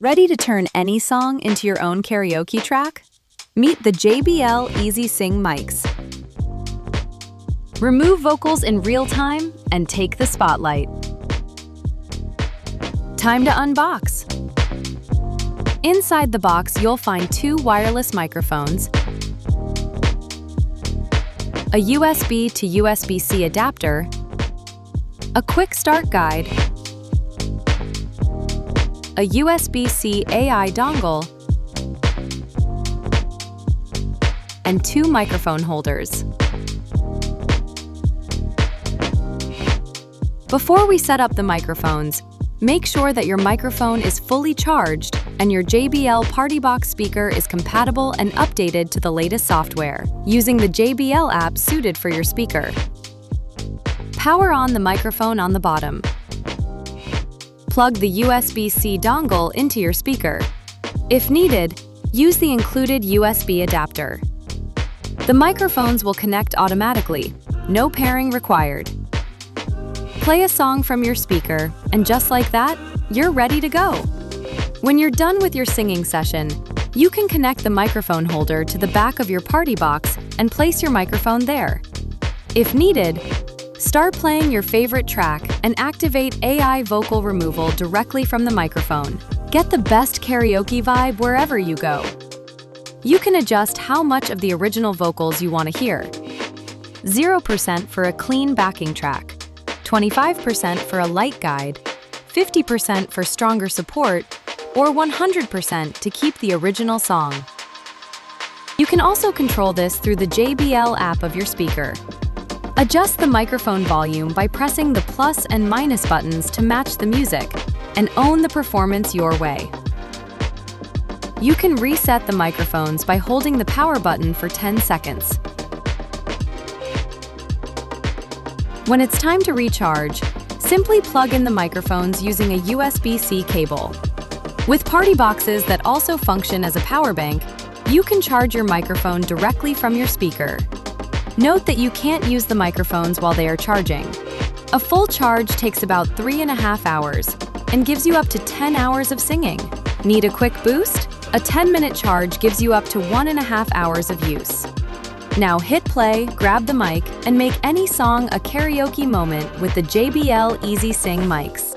Ready to turn any song into your own karaoke track? Meet the JBL EasySing Mics. Remove vocals in real time and take the spotlight. Time to unbox. Inside the box, you'll find 2 wireless microphones, a USB to USB-C adapter, a quick start guide, a USB-C AI dongle, and 2 microphone holders. Before we set up the microphones, make sure that your microphone is fully charged and your JBL PartyBox speaker is compatible and updated to the latest software, using the JBL app suited for your speaker. Power on the microphone on the bottom. Plug the USB-C dongle into your speaker. If needed, use the included USB adapter. The microphones will connect automatically, no pairing required. Play a song from your speaker, and just like that, you're ready to go. When you're done with your singing session, you can connect the microphone holder to the back of your PartyBox and place your microphone there. If needed, start playing your favorite track and activate AI vocal removal directly from the microphone. Get the best karaoke vibe wherever you go. You can adjust how much of the original vocals you want to hear. 0% for a clean backing track, 25% for a light guide, 50% for stronger support, or 100% to keep the original song. You can also control this through the JBL app of your speaker. Adjust the microphone volume by pressing the plus and minus buttons to match the music, and own the performance your way. You can reset the microphones by holding the power button for 10 seconds. When it's time to recharge, simply plug in the microphones using a USB-C cable. With PartyBoxes that also function as a power bank, you can charge your microphone directly from your speaker. Note that you can't use the microphones while they are charging. A full charge takes about 3.5 hours and gives you up to 10 hours of singing. Need a quick boost? A 10-minute charge gives you up to 1.5 hours of use. Now hit play, grab the mic, and make any song a karaoke moment with the JBL EasySing Mics.